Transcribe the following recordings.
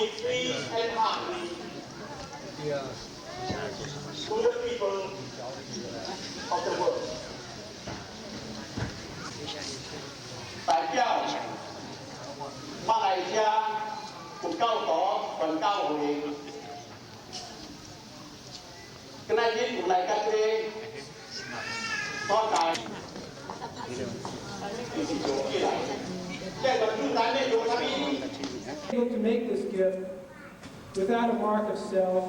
be peace and harmony to the people of the world. 代表馬來西亞佛教黨傳教會，今日我來跟你多謝，able to make this gift without a mark of self,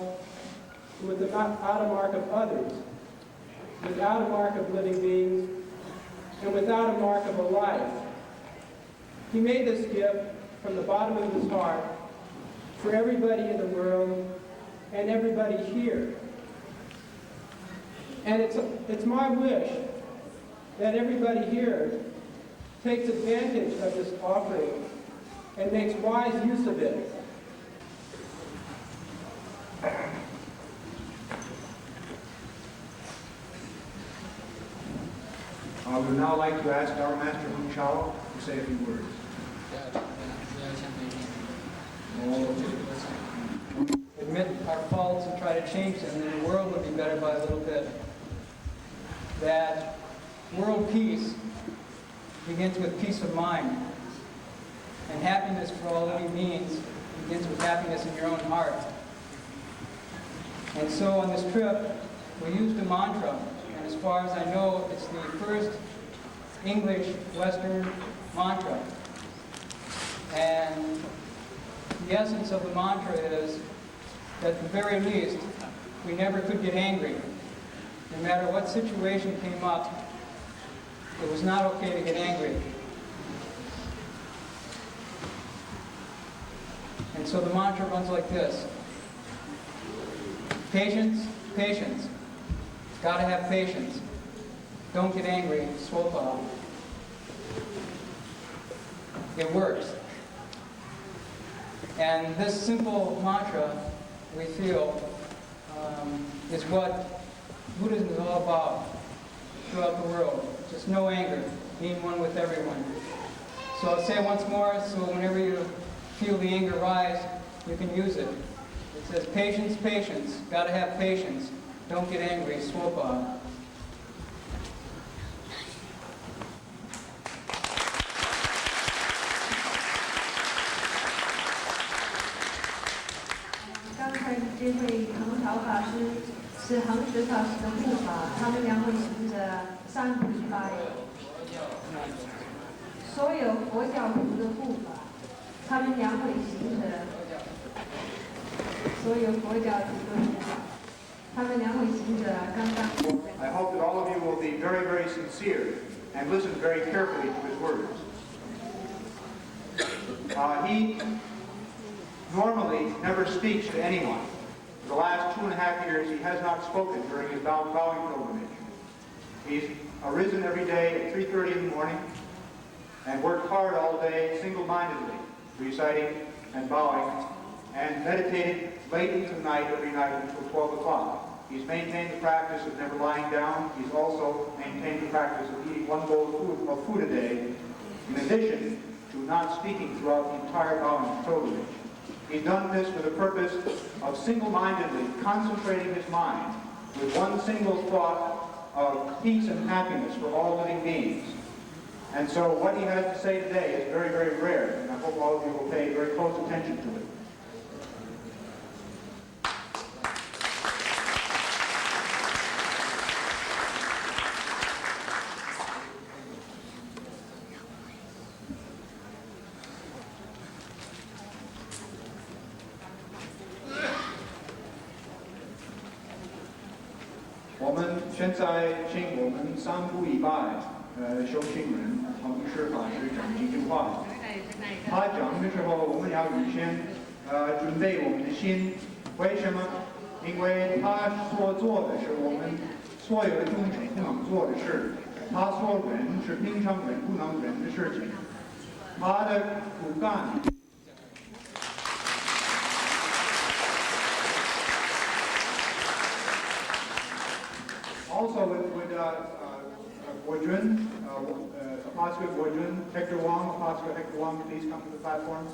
without a mark of others, without a mark of living beings, and without a mark of a life. He made this gift from the bottom of his heart for everybody in the world and everybody here. And it's my wish that everybody here takes advantage of this offering and makes wise use of it. I would now like to ask our Master Hua to say a few words. Admit our faults and try to change them, and the world would be better by a little bit. That world peace begins with peace of mind, and happiness for all living beings begins with happiness in your own heart. And so on this trip, we used a mantra, and as far as I know, it's the first English Western mantra. And the essence of the mantra is that at the very least, we never could get angry. No matter what situation came up, it was not okay to get angry. And so the mantra runs like this. Patience, patience. Gotta have patience. Don't get angry, swopa. It works. And this simple mantra, we feel, is what Buddhism is all about throughout the world. Just no anger, being one with everyone. So I'll say it once more, so whenever you feel the anger rise, you can use it. It says, patience, patience. Gotta have patience. Don't get angry, swopa.这位恒潮法师是恒实法师的护法，他们两位行者三不一拜，所有佛教徒的护法，他们两位行者，所有佛教徒的护法，他们两位行者刚刚。I hope that all of you will be very, very sincere and listen very carefully to his words. He normally never speaks to anyone. For the last 2.5 years, he has not spoken during his bowing pilgrimage. He's arisen every day at 3:30 in the morning and worked hard all day, single-mindedly, reciting and bowing, and meditated late into the night every night until 12 o'clock. He's maintained the practice of never lying down. He's also maintained the practice of eating 1 bowl of food a day, in addition to not speaking throughout the entire bowing pilgrimage. He's done this for the purpose of single-mindedly concentrating his mind with one single thought of peace and happiness for all living beings. And so what he has to say today is very, very rare, and I hope all of you will pay very close attention to it. We 现在请我们3步一拜修行人恒实法师讲几句话。他讲的时候，我们要预先准备我们的心。为什么？因为他所做的是我们所有的众生不能做的事，他所忍是平常人不能忍的事情。他的骨干。Also with Guojun, Apostle Guojun, Hector Wong, Apostle Hector Wong, please come to the platform.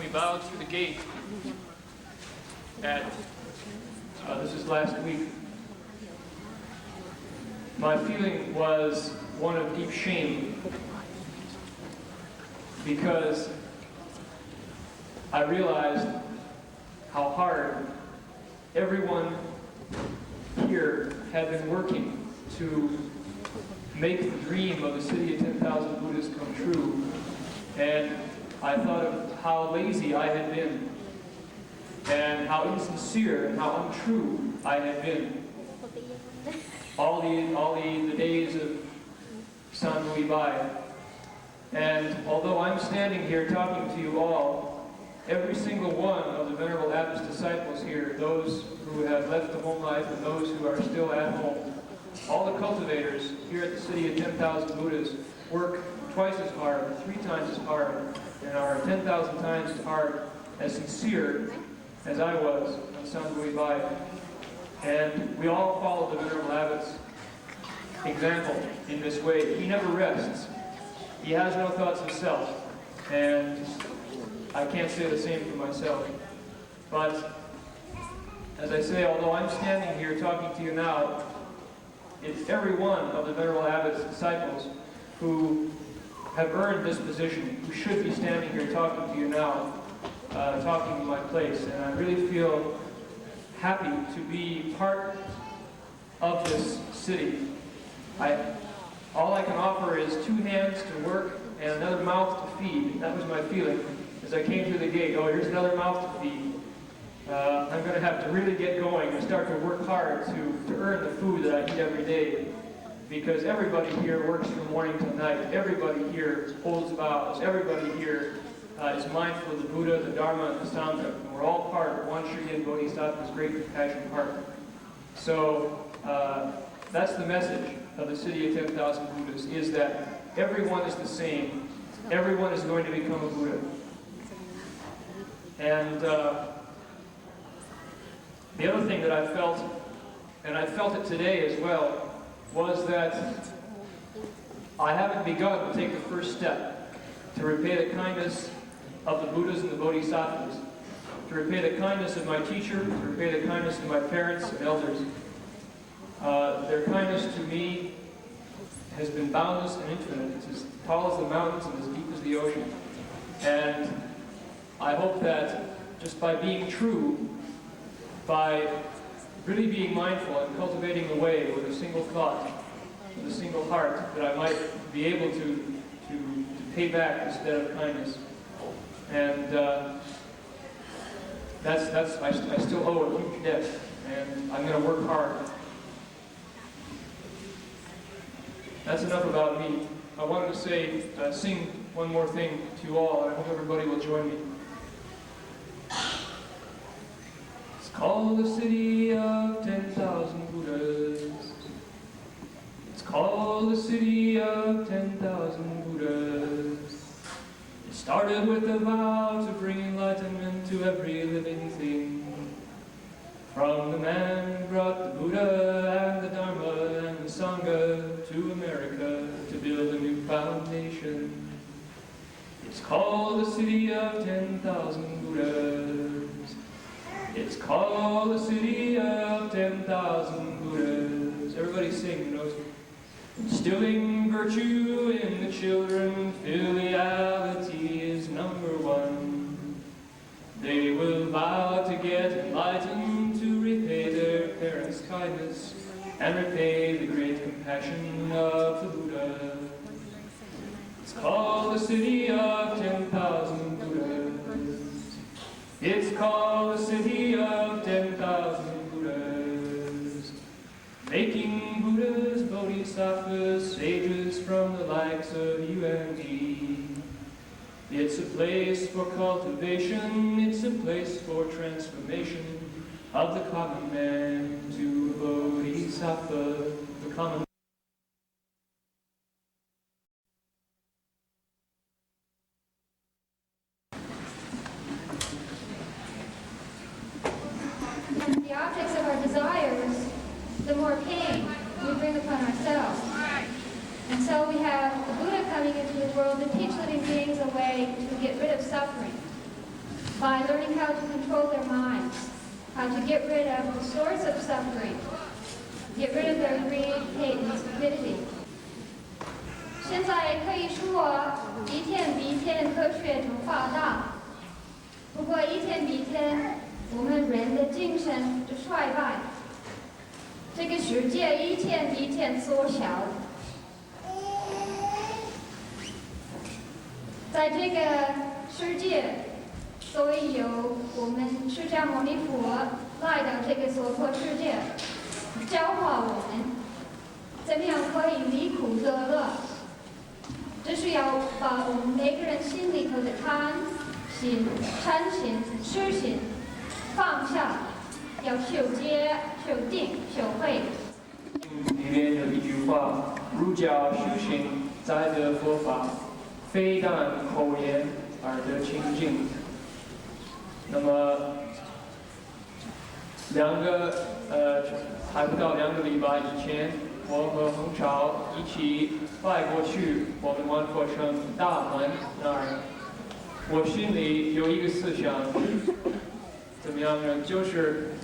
we bowed through the gate at, this is last week, my feeling was one of deep shame, because I realized how hard everyone here had been working to make the dream of the city of 10,000 Buddhas come true. And I thought of how lazy I had been, and how insincere and how untrue I had been. All the days of Sanbui Bai. And although I'm standing here talking to you all, every single one of the Venerable Abbot's disciples here, those who have left the home life and those who are still at home, all the cultivators here at the city of 10,000 Buddhas work twice as hard, 3 times as hard, and are 10,000 times as hard, as sincere as I was on Sanbui Bai. And we all follow the Venerable Abbot's example in this way. He never rests. He has no thoughts of self. And I can't say the same for myself. But as I say, although I'm standing here talking to you now, it's every one of the Venerable Abbot's disciples who have earned this position, who should be standing here talking to you now, talking in my place. And I really feel happy to be part of this city. All I can offer is 2 hands to work and another mouth to feed. That was my feeling as I came through the gate. Oh, here's another mouth to feed. I'm going to have to really get going and start to work hard to earn the food that I eat every day. Because everybody here works from morning to night. Everybody here holds vows. Everybody here is mindful of the Buddha, the Dharma, and the Sangha. And we're all part of one Sri and Bodhisattva's great compassion heart. So that's the message of the city of 10,000 Buddhas, is that everyone is the same. Everyone is going to become a Buddha. And the other thing that I felt, and I felt it today as well, was that I haven't begun to take the first step to repay the kindness of the Buddhas and the Bodhisattvas, to repay the kindness of my teacher, to repay the kindness of my parents and elders. Their kindness to me has been boundless and infinite. It's as tall as the mountains and as deep as the ocean. And I hope that just by being true, by really being mindful and cultivating the way with a single thought, with a single heart, that I might be able to pay back this debt of kindness. And I still owe a huge debt, and I'm going to work hard. That's enough about me. I wanted to say, sing one more thing to you all, and I hope everybody will join me. It's called the city of 10,000 Buddhas. It's called the city of 10,000 Buddhas. It started with a vow to bring enlightenment to every living thing. From the man who brought the Buddha and the Dharma and the Sangha to America to build a new foundation. It's called the city of 10,000 Buddhas. It's called the city of 10,000 Buddhas. Everybody sing, knows me. Instilling virtue in the children, filiality is #1. They will vow to get enlightened, to repay their parents' kindness, and repay the great compassion of the Buddha. It's called the city of 10,000 Buddhas. It's called the city of 10,000 Buddhas. Making Buddhas, Bodhisattvas, sages from the likes of you and me. It's a place for cultivation, it's a place for transformation of the common man to a Bodhisattva, the common. And the objects of our desires, the more pain we bring upon ourselves. And so we have the Buddha coming into the world to teach living beings a way to get rid of suffering. by learning how to control their minds, how to get rid of the source of suffering, get rid of their greed, hate, and stupidity. 现在可以说一天比一天科学中发达，不过一天比一天我们人的精神就衰败，这个世界一天比一天缩小。在这个世界，所以有我们释迦牟尼佛来到这个娑婆世界，教化我们怎么样可以离苦得乐。这是要把我们每个人心里头的贪心、嗔心、痴心放下，要修戒、修定、修慧。里面有一句话：儒教修行在得佛法，非但口言而得清净。那么还不到2个礼拜以前，我和洪潮一起拜过去我们万佛城大门那儿。我心里有一个思想，怎么样呢？就是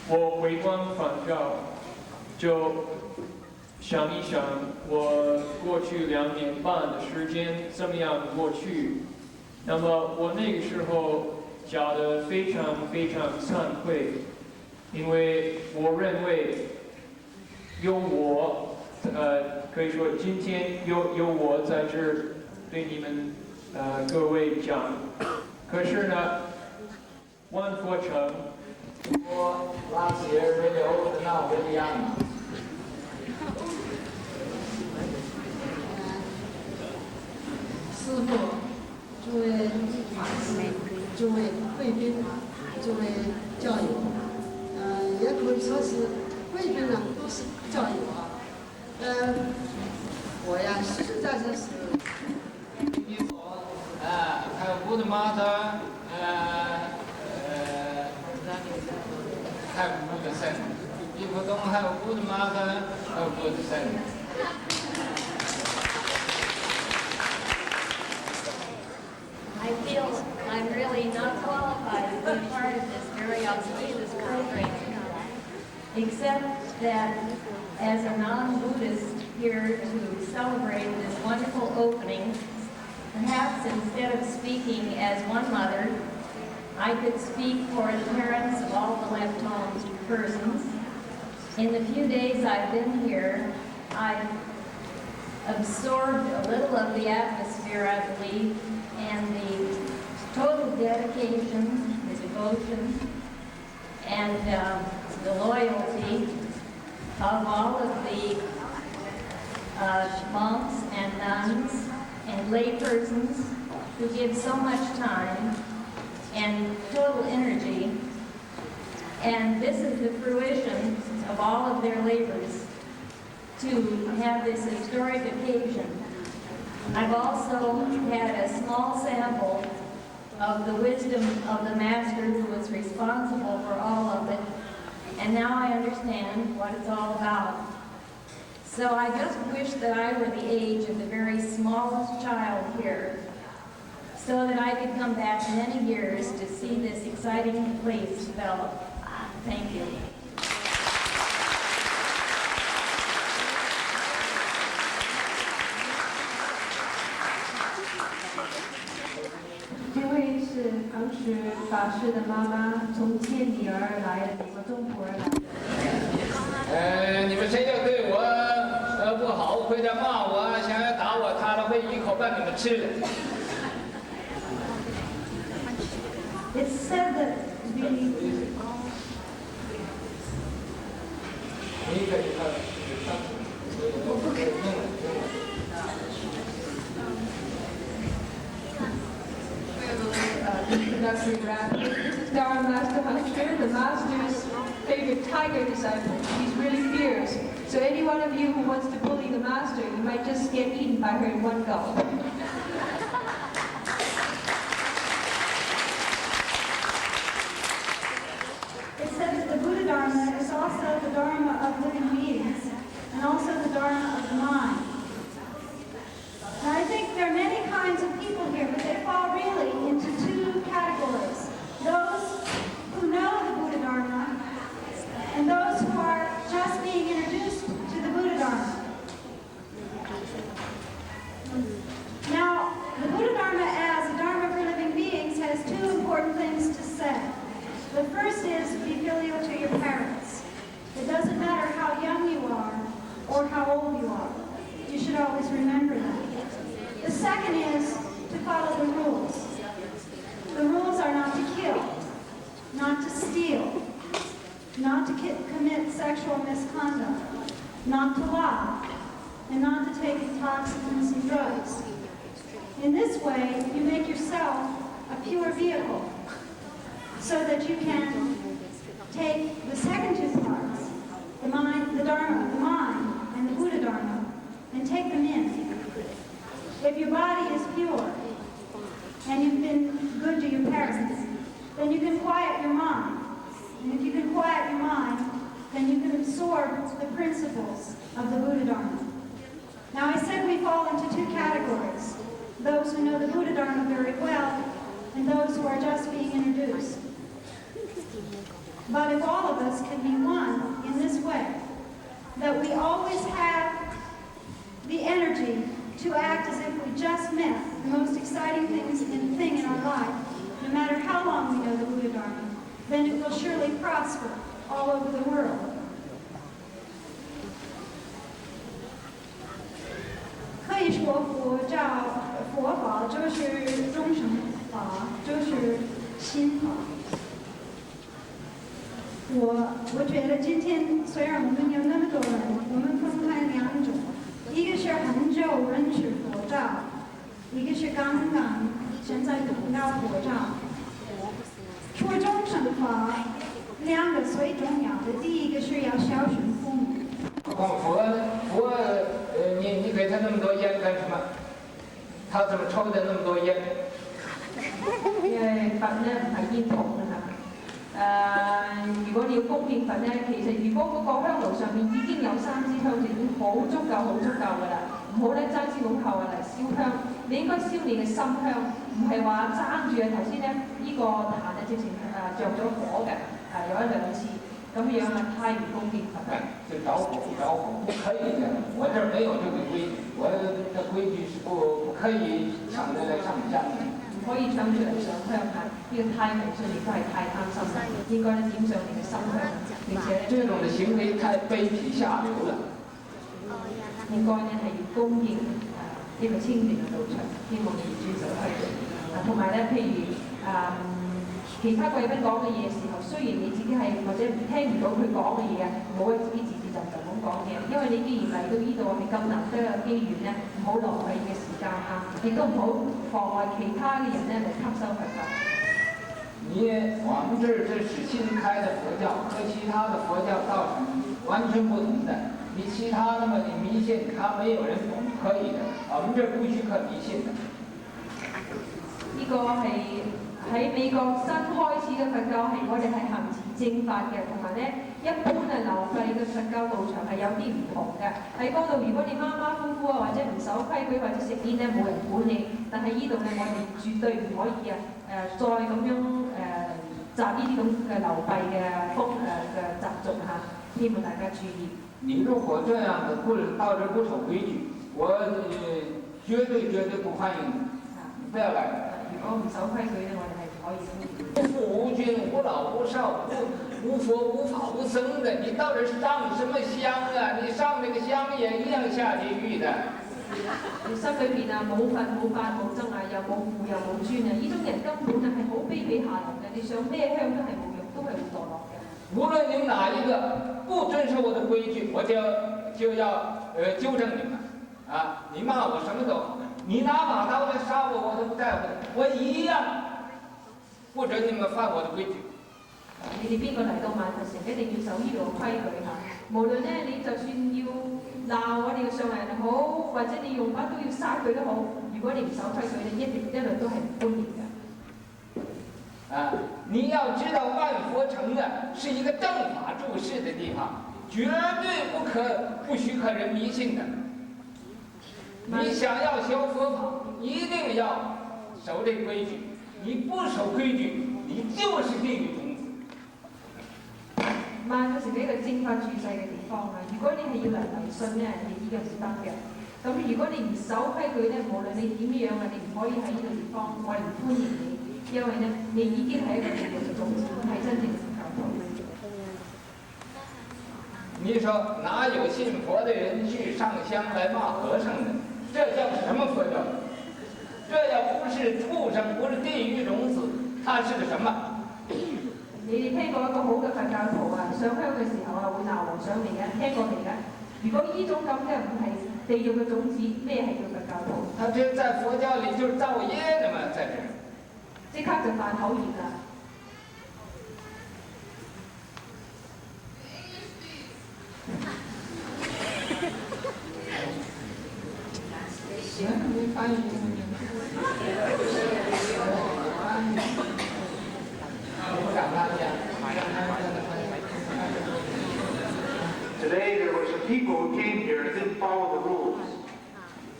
我回光返照，就想一想我过去2年半的时间怎么样过去。那么我那个时候觉得非常非常惭愧，因为我认为有我，可以说今天有我在这儿对你们各位讲。可是呢，万佛城我last year really old, now really young. 师父，诸位法师，诸位贵宾，诸位教友，也可以说是贵宾呢，都是教友啊。我呀，实实在在是。还有 Buddha Master, have Buddha Center. If you don't have Buddha Master, have Buddha Center. I feel I'm really not qualified to be part of this very auspicious program, except that as a non-Buddhist here to celebrate this wonderful opening, perhaps instead of speaking as one mother, I could speak for the parents of all the left-armed persons. In the few days I've been here, I've absorbed a little of the atmosphere, I believe, and the total dedication, the devotion, and the loyalty of all of the monks and nuns and laypersons who give so much time and total energy. And this is the fruition of all of their labors to have this historic occasion. I've also had a small sample of the wisdom of the Master who was responsible for all of it, and now I understand what it's all about. So I just wish that I were the age of the very smallest child here, so that I could come back many years to see this exciting place develop. Thank you. 这位是当时法师的妈妈，从千里而来的，美国中部而来。你们谁要对我不好，或者骂我，想要打我，他会一口把你们吃了。It's said that introductory rap. This is Dharma Master Hua, the Master's favorite tiger disciple. He's really fierce. So any one of you who wants to bully the Master, you might just get eaten by her in one go. It says that the Buddha Dharma is also the Dharma of living beings, and also the Dharma of the mind. And I think there are many kinds of people here, but they fall really into two categories. second is to follow the rules. The rules are not to kill, not to steal, not to commit sexual misconduct, not to lie, and not to take intoxicants and drugs. In this way, you make yourself a pure vehicle so that you can take the second two parts, the mind, the Dharma of the mind, and the Buddha Dharma, and take them in. If your body is pure, and you've been good to your parents, then you can quiet your mind. And if you can quiet your mind, then you can absorb the principles of the Buddha Dharma. Now, I said we fall into two categories: those who know the Buddha Dharma very well, and those who are just being introduced. But if all of us can be one in this way, that we always have the energy to act as if we just met the most exciting thing in our life, no matter how long we know the Buddha Dharma, then it will surely prosper all over the world. 可以说佛法就是终生法，就是心法。我觉得今天虽然我们有那么多人，我们分开两种，一个是很久认识佛教，一个是刚刚现在懂到佛教。说终生法，两个最重要的，第一个是要孝顺父母。佛，你给他那么多烟干什么？他怎么抽的那麼多煙？因為佛咧唔係煙筒㗎嚇。如果你要供獻佛咧，其實如果嗰個香爐上面已經有3支香，就已經好足夠㗎啦。唔好咧爭先恐後嚟燒香，你應該燒你嘅心香，唔係話爭住啊！頭先咧呢個壇啊，直情着咗火嘅，有1、2次。咁樣啊，太唔恭敬佛了。这着火不着火不可以的，我这儿没有这个规矩，我的规矩是不可以抢着来上香的。唔可以搶住嚟上香啊！呢個太迷信，亦都係太貪心啦。應該咧點上你嘅心香，並且這種的行為太卑鄙下流了。應該咧係要恭敬一個清廉嘅道場，希望你遵守規矩。同埋咧，譬如其他貴賓講嘅嘢時候，雖然你自己係或者聽唔到佢講嘅嘢啊，唔好自己自就咁講嘢，因為你既然嚟到呢度係咁難得嘅機緣咧，唔好浪費嘅時間啊，亦都唔好妨礙其他嘅人咧嚟吸收佛法。我們這是新開的佛教，和其他的佛教道場完全不同的。你其他那麼你迷信，他沒有人懂，可以的。我們這不許可迷信的。呢個係。喺美國新開始嘅佛教係我哋係行持正法嘅，同埋咧一般嘅流費嘅佛教道場係有啲唔同嘅。喺嗰度如果你馬馬虎虎啊，或者唔守規矩或者食煙咧，冇人管你。但係呢度咧，我哋絕對唔可以再咁樣集呢啲咁嘅流費嘅嘅習俗嚇，希望大家注意。你如果這樣的到這不守規矩，我絕對不歡迎你，不要來。如果唔守規矩咧，我哋係唔可以。無父無君無老無少無佛無法無僧的，你到底上什麼香啊？你上那個香也一樣下地獄的。你心裏邊啊冇佛冇法冇僧啊，又冇父又冇尊啊，呢種人根本啊係好卑鄙下流嘅，你上咩香都係冇用，都係會墮落嘅。無論你們哪一個不遵守我的規矩，我就要糾正你們啊！你罵我什麼都好。你拿把刀來殺我，我都不在乎，我一樣不准你們犯我的規矩。你哋邊個嚟到萬佛城，一定要守呢度嘅規矩嚇。無論咧，你就算要鬧我哋嘅上人好，或者你用把刀要殺佢都好，如果你唔守規矩，你一律都係唔歡迎嘅。你要知道萬佛城呢是一個正法住世的地方，絕對不許可人迷信的。你想要學佛法，一定要守這規矩。你不守規矩，你就是地獄種子。萬佛城係一個正法住世嘅地方啊！如果你係要嚟迷信咧，你依個唔得嘅。咁如果你唔守規矩咧，無論你點樣啊，你唔可以喺呢個地方，我哋唔歡迎你，因為咧你已經係一個地獄嘅種子，唔係真正嘅佛教徒。你說哪有信佛的人去上香來罵和尚的？這叫什麼佛教？是畜生，不是地狱种子，它是个什么？你哋聽過一個好嘅佛教徒啊，上香嘅時候啊會鬧和尚嚟嘅，聽過未㗎？如果呢種咁嘅唔係地獄嘅種子，咩係叫佛教徒？他这在佛教里就是造业的嘛，在这儿。即刻就犯口業啦。行，你翻译。Today there were some people who came here and didn't follow the rules.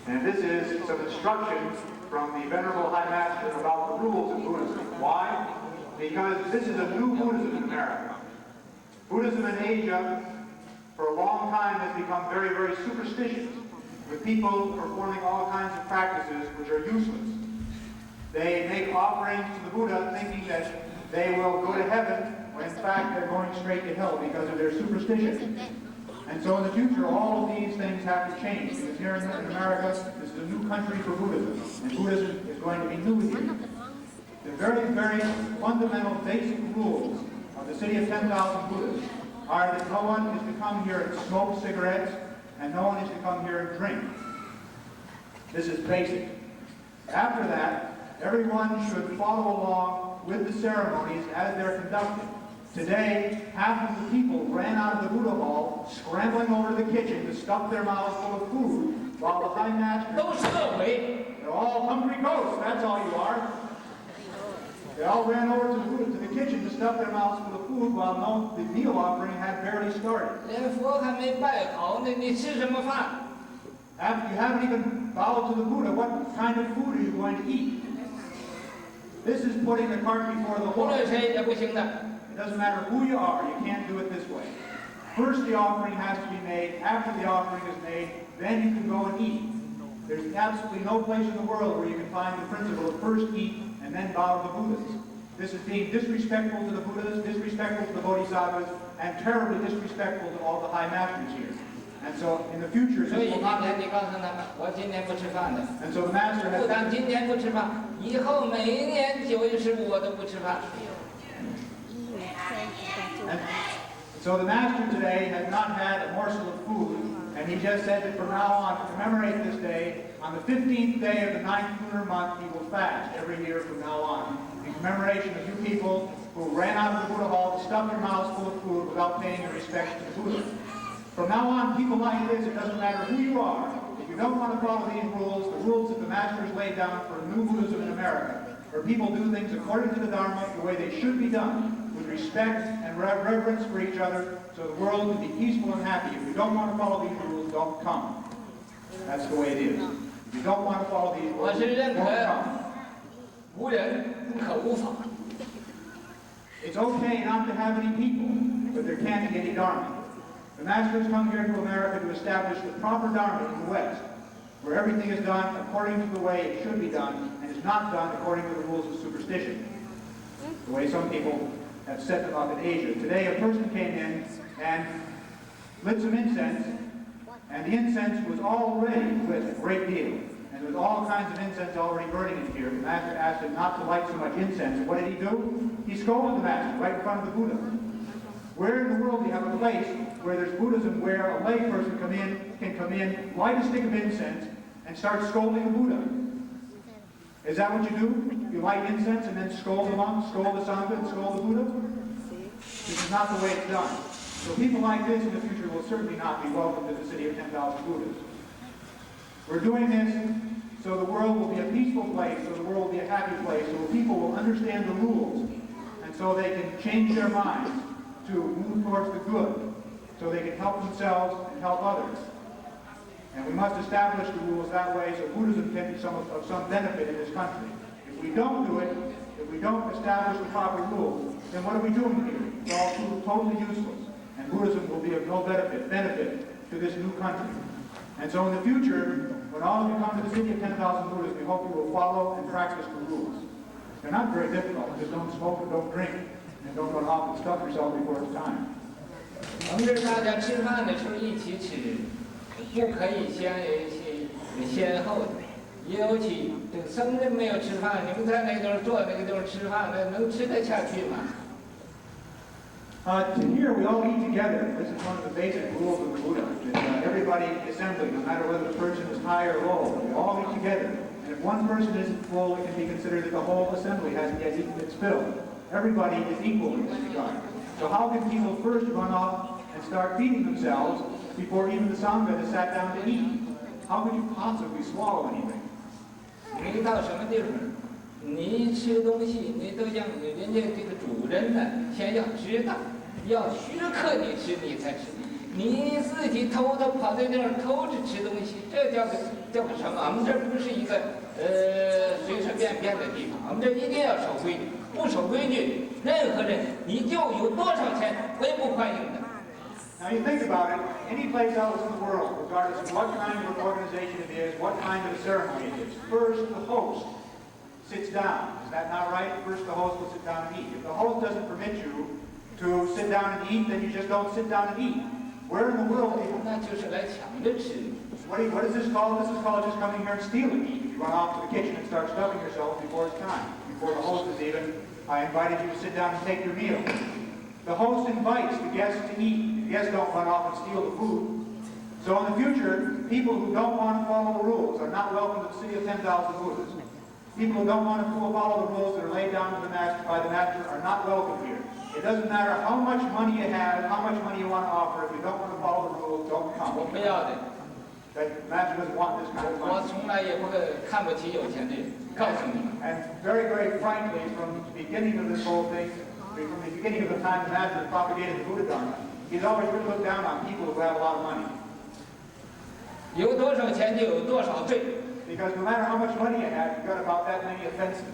And this is some instruction from the Venerable High Master about the rules of Buddhism. Why? Because this is a new Buddhism in America. Buddhism in Asia for a long time has become very, very superstitious, with people performing all kinds of practices which are useless. They make offerings to the Buddha thinking that they will go to heaven, when in fact they're going straight to hell because of their superstition. And so in the future, all of these things have to change. Because here in America, this is a new country for Buddhism, and Buddhism is going to be new here. The very, very fundamental basic rules of the city of 10,000 Buddhas are that no one is to come here and smoke cigarettes, and no one is to come here and drink. This is basic. After that, everyone should follow along with the ceremonies as they're conducted. Today, half of the people ran out of the Buddha hall, scrambling over to the kitchen to stuff their mouths full of food, while the High Master... They're all hungry ghosts, that's all you are. They all ran over to the kitchen to stuff their mouths full of food, while the meal offering had barely started. After you haven't even bowed to the Buddha, what kind of food are you going to eat? This is putting the cart before the horse. It doesn't matter who you are, you can't do it this way. First the offering has to be made. After the offering is made, then you can go and eat. There's absolutely no place in the world where you can find the principle of first eat and then bow to the Buddhas. This is being disrespectful to the Buddhas, disrespectful to the Bodhisattvas, and terribly disrespectful to all the High Masters here. And so in the future, this will not happen. And so the Master has... And so the Master today has not had a morsel of food, and he just said that from now on, to commemorate this day, on the 15th day of the 9th lunar month, he will fast every year from now on, in commemoration of you people who ran out of the Buddha hall to stuff your mouths full of food without paying your respects to the Buddha. From now on, people like this, it doesn't matter who you are, if you don't want to follow these rules, the rules that the Masters laid down for new Buddhism in America, where people do things according to the Dharma, the way they should be done, with respect and reverence for each other, so the world can be peaceful and happy. If you don't want to follow these rules, don't come. That's the way it is. If you don't want to follow these rules, don't come. It's okay not to have any people, but there can't be any Dharma. The Masters come here to America to establish the proper Dharma in the West, where everything is done according to the way it should be done, and is not done according to the rules of superstition, the way some people have set them up in Asia. Today a person came in and lit some incense, and the incense was already lit a great deal. And there was all kinds of incense already burning in here. The Master asked him not to light so much incense. And what did he do? He scolded the Master right in front of the Buddha. Where in the world do you have a place where there's Buddhism where a lay person can come in, light a stick of incense, and start scolding the Buddha? Is that what you do? You light incense and then scold the monk, scold the Sangha, and scold the Buddha? This is not the way it's done. So people like this in the future will certainly not be welcome to the city of 10,000 Buddhas. We're doing this so the world will be a peaceful place, so the world will be a happy place, so people will understand the rules, and so they can change their minds to move towards the good, so they can help themselves and help others. And we must establish the rules that way so Buddhism can be of some benefit in this country. If we don't do it, if we don't establish the proper rules, then what are we doing here? It's all totally useless. And Buddhism will be of no benefit to this new country. And so in the future, when all of you come to the city of 10,000 Buddhas, we hope you will follow and practice the rules. They're not very difficult. Just don't smoke and don't drink. And don't run off and stuff yourself before it's time. 我们这大家吃饭的时候一起吃，不可以先后的，尤其这个僧人没有吃饭，你们在那个地方坐，那个地方吃饭，那能吃得下去吗？ To here, we all eat together. This is one of the basic rules of the Buddha. That, everybody in the assembly, no matter whether the person is high or low, we all eat together. And if one person isn't full, it can be considered that the whole assembly hasn't yet eaten its fill. Everybody is equal in this regard. So how can people first run off and start feeding themselves before even the Sangha has sat down to eat? How could you possibly swallow anything? 你到什么地方，你吃东西，你都让人家这个主人呢，先要知道，要许可你吃，你才吃。你自己偷偷跑在那儿偷着吃东西，这叫个什么？我们这不是一个随随便便的地方，我们这一定要守规矩。不守规矩，任何人你就有多少钱，我也不欢迎的。 Now you think about it, any place else in the world, regardless of what kind of an organization it is, what kind of a ceremony it is, first the host sits down. Is that not right? First the host will sit down and eat. If the host doesn't permit you to sit down and eat, then you just don't sit down and eat. Where in the world people... 那就是来抢着吃。 What is this called? This is called just coming here and stealing meat. You run off to the kitchen and start stuffing yourself before it's time. Before the host is even invited you to sit down and take your meal. The host invites the guests to eat. The guests don't run off and steal the food. So in the future, people who don't want to follow the rules are not welcome to the city of 10,000 Buddhas. People who don't want to follow the rules that are laid down by the master are not welcome here. It doesn't matter how much money you have, how much money you want to offer. If you don't want to follow the rules, don't come. 我不要的。 The master doesn't want this kind of money. 我从来也不看不起有钱的人，告诉你。And very, very frankly, from the beginning of this whole thing, from the beginning of the time the master propagated the Buddha Dharma, he's always really looked down on people who have a lot of money. 有多少钱就有多少罪。 Because no matter how much money you have, you've got about that many offenses.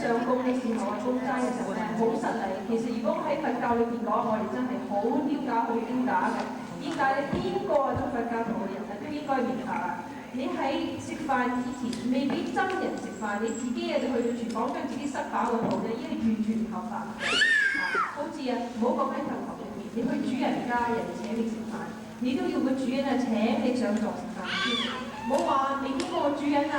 上供嘅時候啊，供齋嘅時候咧，好實例。其實如果喺佛教裏邊講，我哋真係好丟架、好丟架嘅。點解咧？邊個做佛教徒嘅人啊，都應該明白啊！你喺食飯之前，未俾真人食飯，你自己啊就去到廚房將自己塞飽個肚咧，已經完全唔合法。好似啊，唔好講喺佛堂裏面，你去主人家，人請你食飯，你都要個主人啊請你上座食飯先。 冇話未經過主人啊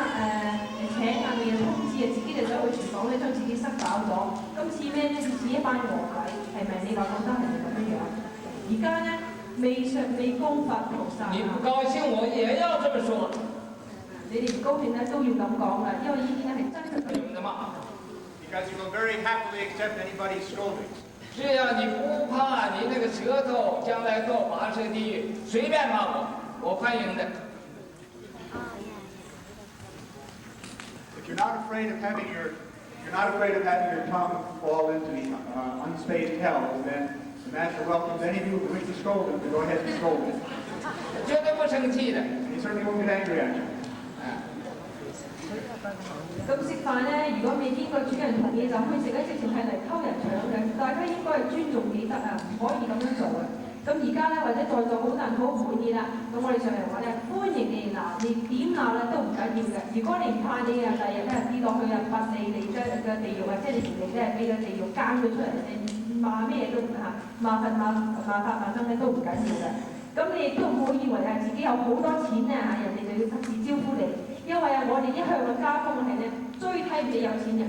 請啊，未有通知啊，自己就走去廚房咧，將自己塞飽咗。今次咩咧？似一班餓鬼，係咪？你話覺得係咪咁樣？而家咧未供佛菩薩。你不高興，我也要這麼說。你哋唔高興咧都要咁講㗎，因為呢啲咧係真實嘅嘛。Because you will very happily accept anybody's scoldings. 只要你不怕你那個舌頭將來到拔舌地獄，隨便罵我歡迎的。 If you're not afraid of having your tongue fall into the unspaced hell, then the master welcomes any of you who wish to scold him to go ahead and scold him. 绝对不生氣的。 He certainly won't get angry at you. 咁食飯咧，如果未經過主人同意就去食咧，直情係嚟偷人搶嘅。大家應該係尊重己德啊，唔可以咁樣做嘅。咁而家咧，或者在座好多人好唔滿意啦，咁我哋上嚟話咧，歡迎你哋鬧，你點鬧咧都唔緊要嘅。如果你唔怕你啊，第日咧跌落去啊，拔地地嘅地獄啊，即係你條脷咧俾個地獄耕咗出嚟，你罵咩都唔嚇，罵法罵僧咧都唔緊要嘅。咁你亦都唔好以為啊自己有好多錢咧嚇，人哋就要特別招呼你，因為啊我哋一向嘅家風係咧最睇唔起有錢人。